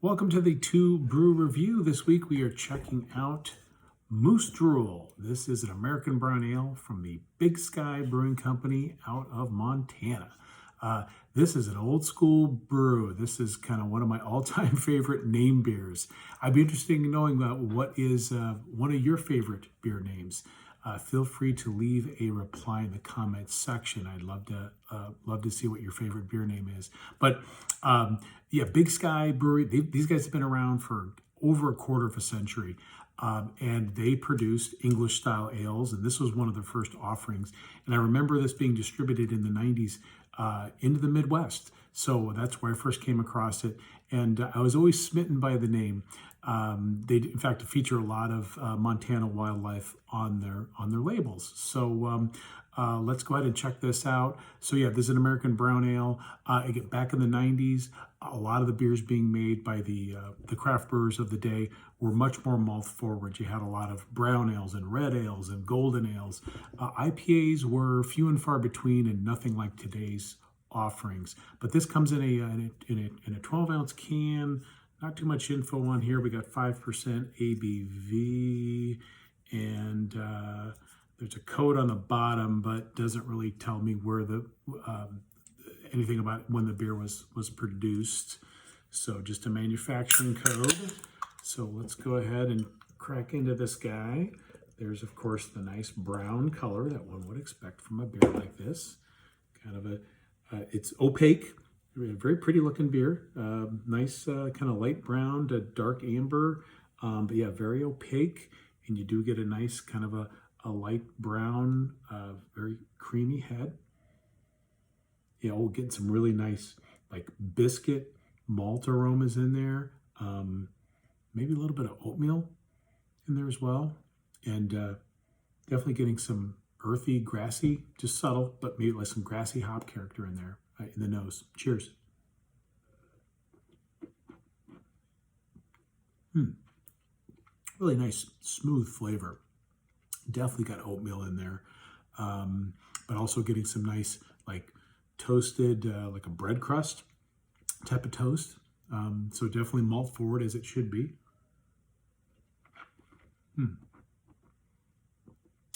Welcome to the TUE Brew Review. This week we are checking out Drool. This is an American brown ale from the Big Sky Brewing Company out of Montana. This is an old school brew. This is kind of one of my all-time favorite name beers. I'd be interested in knowing what is one of your favorite beer names. Feel free to leave a reply in the comments section. I'd love to see what your favorite beer name is. But yeah, Big Sky Brewery, these guys have been around for over a quarter of a century. And they produced English style ales, and this was one of their first offerings. And I remember this being distributed in the 90s into the Midwest. So that's where I first came across it. And I was always smitten by the name. They, in fact, feature a lot of Montana wildlife on their labels. So let's go ahead and check this out. So yeah, this is an American brown ale. Back in the 90s, a lot of the beers being made by the craft brewers of the day were much more malt forward. You had a lot of brown ales and red ales and golden ales. IPAs were few and far between and nothing like today's offerings. But this comes in a 12-ounce can. Not too much info on here. We got 5% ABV, and there's a code on the bottom, but doesn't really tell me where anything about when the beer was produced. So just a manufacturing code. So let's go ahead and crack into this guy. There's of course the nice brown color that one would expect from a beer like this. Kind of it's opaque. Very pretty looking beer. Nice kind of light brown to dark amber. But yeah, very opaque. And you do get a nice kind of a light brown, very creamy head. Yeah, we'll get some really nice like biscuit malt aromas in there. Maybe a little bit of oatmeal in there as well. And definitely getting some earthy, grassy, just subtle, but maybe like some grassy hop character in there. In the nose. Cheers. Really nice, smooth flavor. Definitely got oatmeal in there, but also getting some nice, like toasted, like a bread crust type of toast. So definitely malt forward as it should be. I'm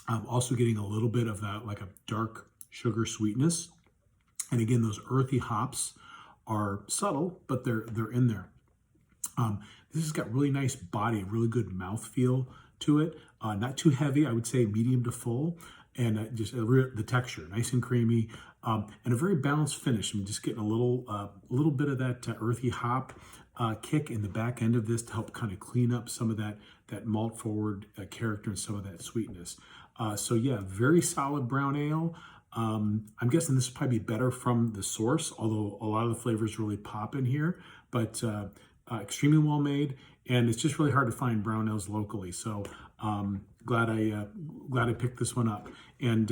also getting a little bit of that, like a dark sugar sweetness. And again, those earthy hops are subtle, but they're in there. This has got really nice body, really good mouthfeel to it. Not too heavy, I would say medium to full. And just the texture, nice and creamy. And a very balanced finish. I'm just getting a little bit of that earthy hop kick in the back end of this to help kind of clean up some of that malt forward character and some of that sweetness. So yeah, very solid brown ale. I'm guessing this would probably be better from the source, although a lot of the flavors really pop in here, but extremely well made, and it's just really hard to find brown ales locally. So glad I picked this one up. And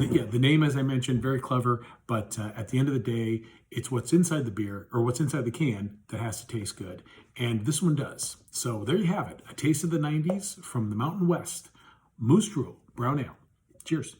yeah, the name, as I mentioned, very clever, but at the end of the day, it's what's inside the beer or what's inside the can that has to taste good, and this one does. So there you have it, a taste of the 90s from the Mountain West. Drool brown ale. Cheers.